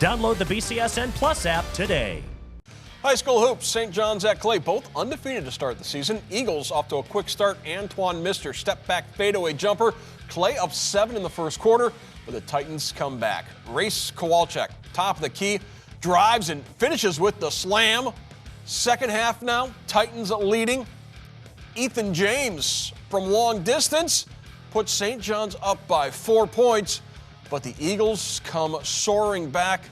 Download the BCSN Plus app today. High school hoops, St. John's at Clay, both undefeated to start the season. Eagles off to a quick start. Antoine missed her step-back fadeaway jumper. Clay up 7 in the first quarter, but the Titans come back. Race Kowalczyk, top of the key, drives and finishes with the slam. Second half now, Titans leading. Ethan James from long distance puts St. John's up by 4 points, but the Eagles come soaring back,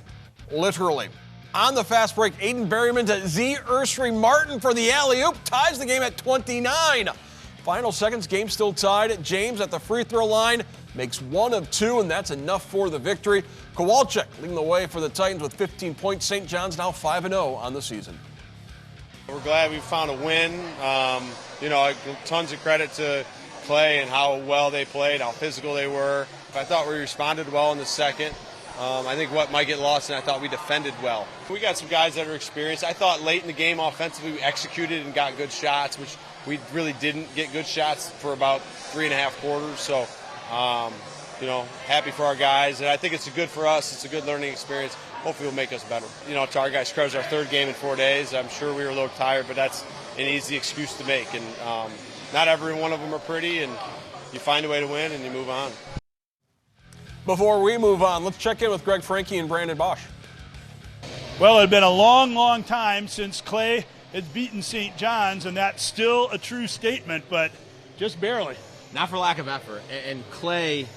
literally. On the fast break, Aiden Berryman to Z. Ursary Martin for the alley-oop, ties the game at 29. Final seconds, game still tied. James at the free throw line makes 1 of 2, and that's enough for the victory. Kowalczyk leading the way for the Titans with 15 points. St. John's now 5-0 on the season. We're glad we found a win. Tons of credit to Clay and how well they played, how physical they were. I thought we responded well in the second. I think what might get lost, and I thought we defended well. We got some guys that are experienced. I thought late in the game offensively we executed and got good shots, which we really didn't get good shots for about 3.5 quarters. So, happy for our guys. And I think it's good for us. It's a good learning experience. Hopefully it'll make us better. To our guys, credit our third game in 4 days. I'm sure we were a little tired, but that's an easy excuse to make. And not every one of them are pretty, and you find a way to win and you move on. Before we move on, let's check in with Greg Franke and Brandon Bosch. Well, it had been a long, long time since Clay has beaten St. John's, and that's still a true statement, but just barely. Not for lack of effort. And Clay,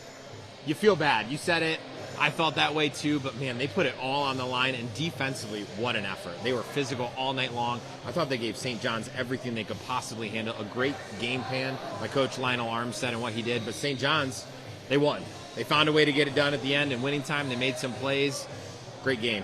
you feel bad. You said it. I felt that way too, but man, they put it all on the line, and defensively, what an effort. They were physical all night long. I thought they gave St. John's everything they could possibly handle. A great game plan by Coach Lionel Armstead and what he did, but St. John's, they won. They found a way to get it done at the end in winning time. They made some plays. Great game.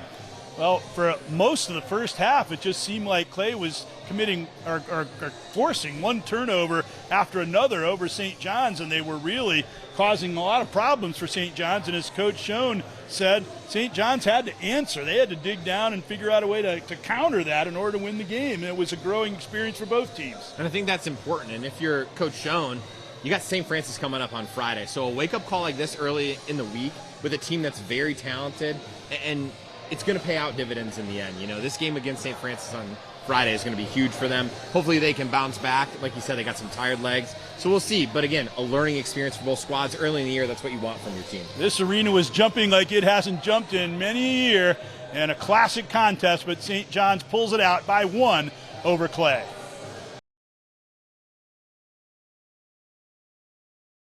Well, for most of the first half, it just seemed like Clay was committing or forcing one turnover after another over St. John's, and they were really causing a lot of problems for St. John's. And as Coach Schoen said, St. John's had to answer. They had to dig down and figure out a way to counter that in order to win the game. And it was a growing experience for both teams. And I think that's important. And if you're Coach Schoen, you got St. Francis coming up on Friday. So a wake-up call like this early in the week with a team that's very talented, and it's going to pay out dividends in the end. This game against St. Francis on Friday is going to be huge for them. Hopefully they can bounce back. Like you said, they got some tired legs. So we'll see. But again, a learning experience for both squads early in the year. That's what you want from your team. This arena was jumping like it hasn't jumped in many a year, and a classic contest, but St. John's pulls it out by 1 over Clay.